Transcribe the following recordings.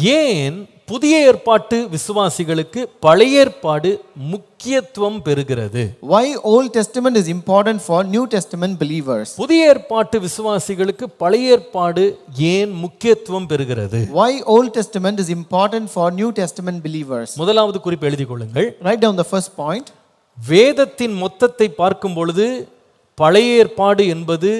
ஏன் புதிய ஏற்பாட்டு விசுவாசிகளுக்கு பழைய ஏற்பாடு முக்கியத்துவம் பெறுகிறது? Why Old Testament is important for New Testament believers? புதிய ஏற்பாட்டு விசுவாசிகளுக்கு பழைய ஏற்பாடு ஏன் முக்கியத்துவம் பெறுகிறது? Why Old Testament is important for New Testament believers? முதலாவது குறிப்பு எழுதிக் கொள்ளுங்கள். Write down the first point. வேதத்தின் மொத்தத்தை பார்க்கும் பொழுது பழைய ஏற்பாடு என்பது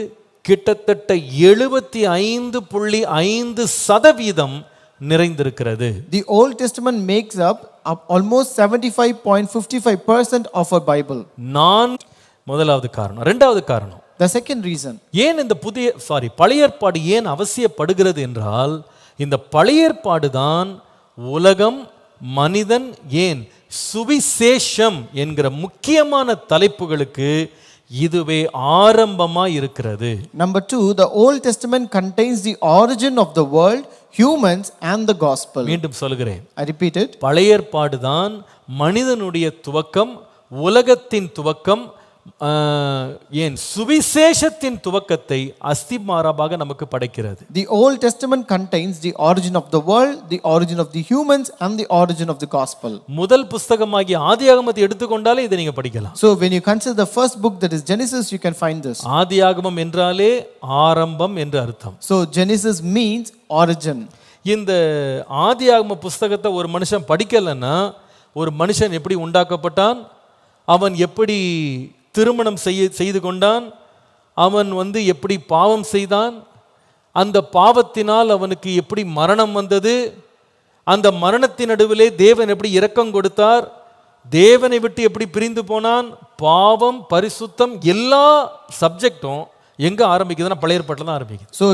கிட்டத்தட்ட 75.5% நிறைந்திருக்கிறது. The Old Testament makes up almost 75.55% of our Bible. முதலாவது காரணம். இரண்டாவது காரணம், The second reason. ஏன் இந்த பழைய ஏற்பாடு ஏன் அவசியப்படுகிறது என்றால், இந்த பழைய ஏற்பாடு தான் உலகம், மனிதன், ஏன் சுவிசேஷம் என்கிற முக்கியமான தலைப்புகளுக்கு இதுவே ஆரம்பமா இருக்கிறது. Number 2, the Old Testament contains the origin of the world, humans and the gospel. மீண்டும் சொல்கிறேன், I repeat it. பழைய ஏற்பாடு தான் மனிதனுடைய துவக்கம், உலகத்தின் துவக்கம், ஏன் சுவிசேஷத்தின் துவக்கத்தை அஸ்திமாரமாக நமக்கு படைக்கிறது. The Old Testament contains the origin of the world, the origin of the humans and the origin of the gospel. முதல் புத்தகமாகிய ஆதியாகமத்தை எடுத்துக்கொண்டாலே இதை நீங்க படிக்கலாம். So when you consider the first book, that is Genesis, you can find this. ஆதியாகமம் என்றாலே ஆரம்பம் என்று அர்த்தம். So Genesis means origin. இந்த ஆதியாகம புஸ்தகத்தை ஒரு மனுஷன் படிக்கலன்னா, ஒரு மனுஷன் எப்படி உண்டாக்கப்பட்டான், அவன் எப்படி திருமணம் செய்து கொண்டான், அவன் எப்படி பாவம் செய்தான், அந்த பாவத்தினால் அவனுக்கு எப்படி மரணம் வந்தது, அந்த மரணத்தின் நடுவிலே தேவன் எப்படி இரக்கம் கொடுத்தார், தேவனை விட்டு எப்படி பிரிந்து போனான், பாவம், பரிசுத்தம், எல்லா சப்ஜெக்டும் எங்க ஆரம்பிக்குதுன்னா பழைய ஏற்பாட்டில் தான் ஆரம்பிக்குது. So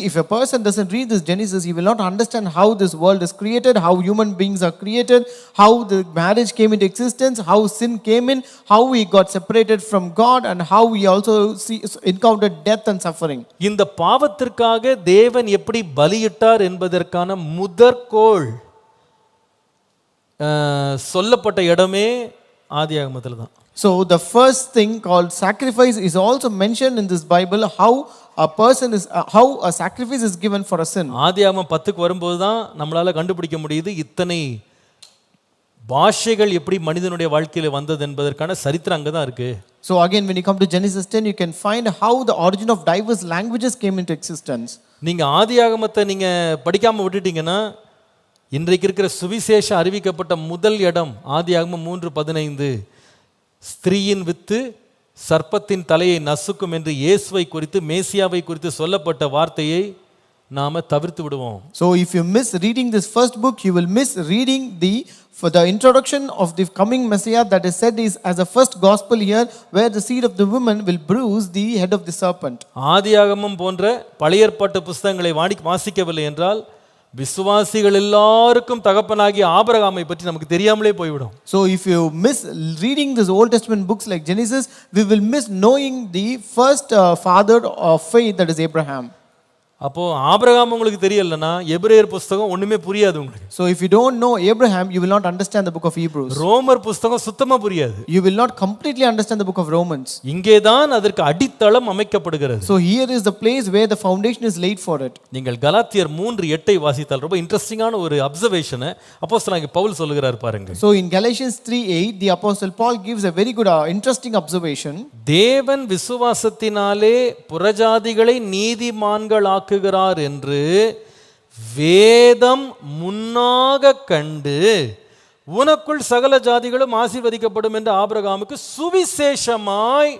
if a person doesn't read this Genesis, he will not understand how this world is created, how human beings are created, how the marriage came into existence, how sin came in, how we got separated from God, and how we also encountered death and suffering. இந்த பாவத்திற்காக தேவன் எப்படி பலியிட்டார் என்பதற்கான முதற்கோள் சொல்லப்பட்ட இடமே ஆதியாகமத்தில் தான். So the first thing called sacrifice is also mentioned in this Bible, how a sacrifice is given for a sin. ஆதியாகமம் 10க்கு வரும்போது தான் நம்மளால கண்டுபிடிக்க முடியுது இத்தனை பாஷைகள் எப்படி மனிதனுடைய வாழ்க்கையில வந்தது என்பதற்கான சரித்திரம் அங்க தான் இருக்கு. So again when you come to Genesis 10, you can find how the origin of diverse languages came into existence. நீங்க ஆதியாகமத்தை நீங்க படிக்காம விட்டுட்டீங்கன்னா, இன்றைக்கு இருக்கிற சுவிசேஷம் அறிவிக்கப்பட்ட முதல் இடம் ஆதியாகமம் 3:15, ஸ்திரீயின் வித்து சர்ப்பத்தின் தலையை நசுக்கும் என்று இயேசுவை குறித்து, மேசியாவை குறித்து சொல்லப்பட்ட வார்த்தையை நாம தவிர்த்து விடுவோம். So if you miss reading this first book, you will miss reading for the introduction of the coming Messiah that is said is as a first gospel here, where the seed of the woman will bruise the head of the serpent. ஆதியாகமம் போன்ற பழைய ஏற்பாட்டு புத்தகங்களை வாசிக்கவில்லை என்றால் விசுவாசிகள் எல்லாருக்கும் தகப்பனாகிய ஆபிரகாமை பற்றி நமக்கு தெரியாமலே போய்விடும். So if you miss reading this Old Testament books like Genesis, we will miss knowing the first father of faith, that is Abraham. அப்போ ஆபிரகாம் உங்களுக்கு தெரியலனா எபிரேயர் புத்தகம் ஒண்ணுமே புரியாது உங்களுக்கு. So if you don't know Abraham, you will not understand the book of Hebrews. ரோமர் புத்தகம் சுத்தமா புரியாது. You will not completely understand the book of Romans. இங்கே தான் அதற்கு அடித்தளம் அமைக்கப்படுகிறது. So here is the place where the foundation is laid for it. நீங்கள் கலாத்தியர் 3:8 வாசித்தால் ரொம்ப இன்ட்ரஸ்டிங்கான ஒரு அப்சர்வேஷனை அப்போஸ்தலனாகிய பவுல் சொல்லுகிறார் பாருங்க. So in Galatians 3:8, the apostle Paul gives a very good interesting observation. தேவன் விசுவாசத்தினாலே புறஜாதிகளை நீதிமான்களாக்குகிறார் என்று வேதம் முன்னாக கண்டு உனக்குள் சகல ஜாதிகளும் ஆசீர்வதிக்கப்படும் என்று ஆபிரகாமுக்கு சுவிசேஷமாய்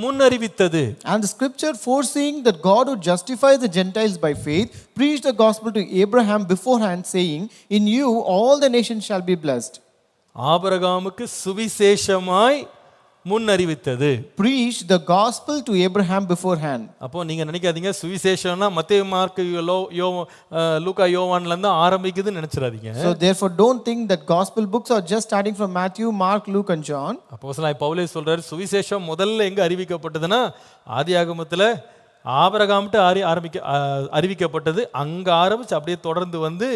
முன்னறிவித்தது. And the scripture foreseeing that God would justify the Gentiles by faith preached the gospel to Abraham beforehand, saying, in you all the nations shall be blessed. ஆபிரகாமுக்கு சுவிசேஷமாய் முன்னறிவித்தது. Preached the gospel to Abraham beforehand. அப்போ நீங்க நினைக்காதீங்க சுவிசேஷம்னா மத்தேயு, mark, லூக்கா, யோவான்ல இருந்து ஆரம்பிக்குதுன்னு நினைச்சிராதீங்க. So therefore don't think that gospel books are just starting from Matthew, Mark, Luke and John. அப்போஸ்தலனாகிய பவுலே சொல்றாரு, சுவிசேஷம் முதல்ல எங்க அறிவிக்கப்பட்டதுன்னா ஆதியாகமத்துல ஆபிரகாம்கிட்ட அறிவிக்கப்பட்டது. அங்க ஆரம்பிச்சு அப்படியே தொடர்ந்து வந்து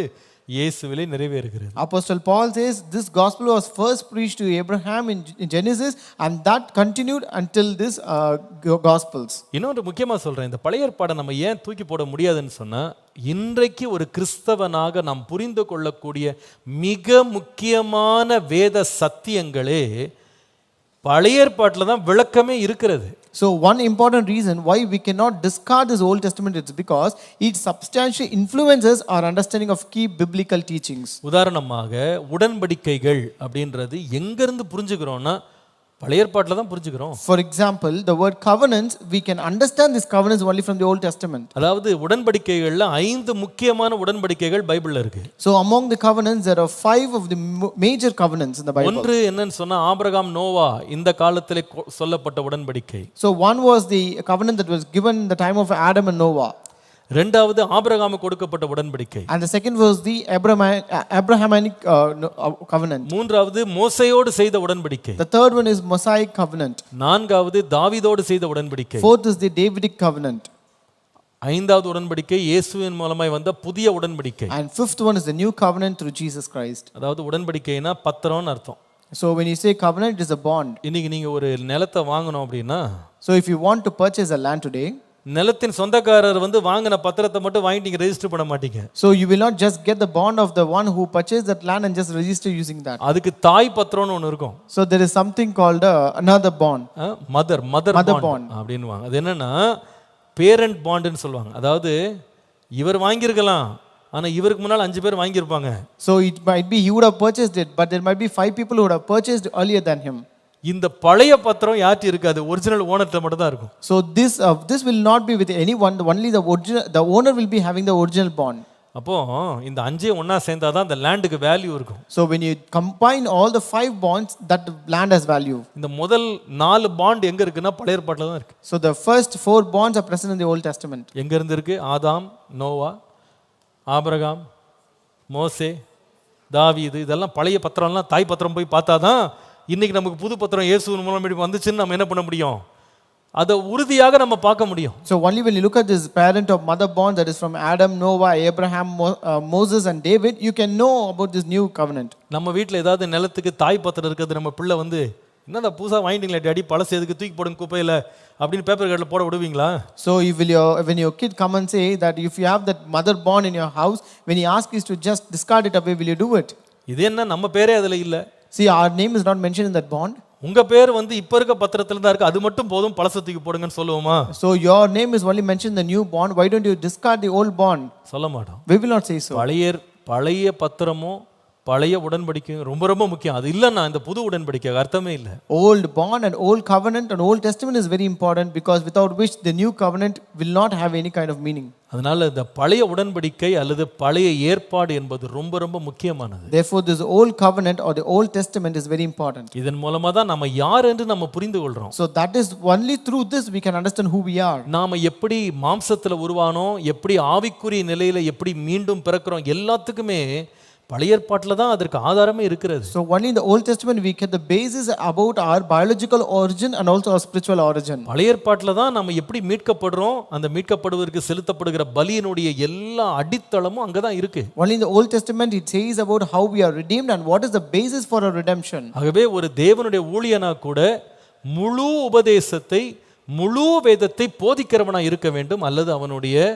இயேசுவிலே நிறைவேறுகிறது. Apostle Paul says this gospel was first preached to Abraham in Genesis, and that continued until this gospels. இன்னொரு முக்கியமா சொல்றேன், இந்த பழைய ஏற்பாடை நம்ம ஏன் தூக்கி போட முடியாதுன்னு சொன்னா, இன்றைக்கு ஒரு கிறிஸ்தவனாக நாம் புரிந்து கொள்ளக்கூடிய மிக முக்கியமான வேத சத்தியங்களே பழைய ஏற்பாட்டில் தான் விளக்கமே இருக்கிறது. So one important reason why we cannot discard this Old Testament is because it substantially influences our understanding of key biblical teachings. உதாரணமாக உடன்படிக்கைகள் அப்படின்றது எங்கிருந்து புரிஞ்சுக்கிறோம்னா பழைய ஏற்பாட்டில் தான் புரிஞ்சுக்கிறோம். For example, the word covenants, we can understand this covenants only from the Old Testament. அதாவது உடன்படிக்கைகள்ல 5 முக்கியமான உடன்படிக்கைகள் பைபிள்ல இருக்கு. So among the covenants there are 5 of the major covenants in the Bible. ஒன்று என்னன்னு சொன்னா ஆபிரகாம் நோவா இந்த காலத்திலே சொல்லப்பட்ட உடன்படிக்கை. So one was the covenant that was given in the time of Adam and Noah. இரண்டாவது ஆபிரகாமுக்கு கொடுக்கப்பட்ட உடன்படிக்கை. And the second was the Abrahamic covenant. மூன்றாவது மோசேயோடு செய்த உடன்படிக்கை. The third one is Mosaic covenant. நான்காவது தாவீதோடு செய்த உடன்படிக்கை. Fourth is the Davidic covenant. ஐந்தாவது உடன்படிக்கை இயேசுவின் மூலமாய் வந்த புதிய உடன்படிக்கை. And fifth one is the new covenant through Jesus Christ. அதாவது உடன்படிக்கைனா பத்திரம்னு அர்த்தம். So when you say covenant, it is a bond. இன்னைக்கு நீங்க ஒரு நிலத்தை வாங்கணும் அப்படின்னா, so if you want to purchase a land today, நிலத்தின் சொந்தக்காரர் வந்து வாங்கின பத்திரத்தை மட்டும் வாங்கி நீங்க ரெஜிஸ்டர் பண்ண மாட்டீங்க. So you will not just get the bond of the one who purchased that land and just register using that. அதுக்கு தாய் பத்திரம்னு ஒன்னு இருக்கும். So there is something called another bond. mother bond அப்படினுவாங்க. அது என்னன்னா பேரண்ட் பாண்ட்னு சொல்லுவாங்க. அதாவது இவர் வாங்கியிருக்கலாம், ஆனா இவருக்கு முன்னால 5 பேர் வாங்கியிருப்பாங்க. So it might be he would have purchased it, but there might be 5 people who would have purchased earlier than him. இந்த பழைய பத்திரம் யார்ட்ட இருக்காது, ஒரிஜினல் ஓனர்ட்ட மட்டும் தான் இருக்கும். So this will not be with anyone, only the owner will be having the original bond. அப்போ இந்த 5 ஒண்ணா சேர்ந்தா தான் அந்த லேண்டுக்கு வேல்யூ இருக்கும். So when you combine all the 5 bonds, that land has value. இந்த முதல் 4 பாண்ட் எங்க இருக்குன்னா பழைய ஏற்பாட்டில தான் இருக்கு. So the first 4 bonds are present in the Old Testament. எங்க இருந்து இருக்கு? ஆதாம், நோவா, ஆபிரகாம், மோசே, தாவீது, இதெல்லாம் பழைய பத்திரம்லாம் தாய் பத்திரம் போய் பார்த்தாதான் இன்னைக்கு நமக்கு புது பத்திரம் இயேசுவின் மூலம் இப்படி வந்துச்சுன்னு நம்ம என்ன பண்ண முடியும், அதை உறுதியாக நம்ம பார்க்க முடியும். So only when you look at this parent of mother bond that is from Adam, Noah, Abraham, Moses and David, you can know about this new covenant. நம்ம வீட்டில் ஏதாவது நிலத்துக்கு தாய் பத்திரம் இருக்கிறது, நம்ம பிள்ளை வந்து என்னடா புதுசாக வாங்கிட்டீங்களா டாடி, பழசு எதுக்கு தூக்கி போடுங்க குப்பையில் அப்படின்னு பேப்பர் கட்டில் போட விடுவீங்களா? So when your kid come and say that if you have that mother bond in your house, when he asks you to just discard it away, will you do it? இது என்ன நம்ம பேரே அதில் இல்லை. See, our name is not mentioned in that bond. உங்க பேர் வந்து இப்ப இருக்க பத்திரத்துல தான் இருக்கு, அது மட்டும் போதும் பழசத்துக்கு போடுங்கன்னு சொல்லுவோமா? So your name is only mentioned in the new bond, why don't you discard the old bond? சொல்ல மாட்டோம். We will not say so. பழைய பத்திரமும் பழைய உடன்படிக்கையும் ரொம்ப ரொம்ப முக்கியம். அது இல்லைன்னா இந்த புது உடன்படிக்கை அர்த்தமே இல்லை. Old bond and old covenant and Old Testament is very important, because without which the new covenant will not have any kind of meaning. அதனால இந்த பழைய உடன்படிக்கை அல்லது பழைய ஏற்பாடு என்பது ரொம்ப ரொம்ப முக்கியமானது. Therefore this old covenant or the Old Testament is very important. இதன் மூலமா தான் நம்ம யார் என்று நம்ம புரிந்து கொள்றோம். So that is only through this we can understand who we are. நாம எப்படி மாம்சத்துல உருவானோம், எப்படி ஆவிக்குரிய நிலையில எப்படி மீண்டும் பிறக்கிறோம், எல்லாத்துக்குமே பழைய ஏற்பாட்டில் தான் அதற்கு ஆதாரமே இருக்கிறது. So only in the Old Testament we get the basis about our biological origin and also our spiritual origin. பழைய ஏற்பாட்டில் தான் நம்ம எப்படி மீட்கப்படுறோம், அந்த மீட்கப்படுவதற்கு செலுத்தப்படுகிற பலியினுடைய எல்லா அடித்தளமும் அங்கே தான் இருக்கு. Only in the Old Testament it says about how we are redeemed and what is the basis for our redemption. ஆகவே ஒரு தேவனுடைய ஊழியனா கூட முழு உபதேசத்தை முழு வேதத்தை போதிக்கிறவனா இருக்க வேண்டும், அல்லது அவனுடைய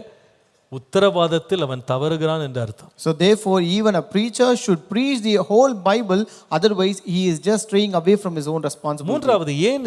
உத்தரவாதத்தில் அவன் தவறுகிறான் என்று அர்த்தம். So therefore even a preacher should preach the whole Bible, otherwise he is just straying away from his own responsibility. மூன்றாவது, ஏன்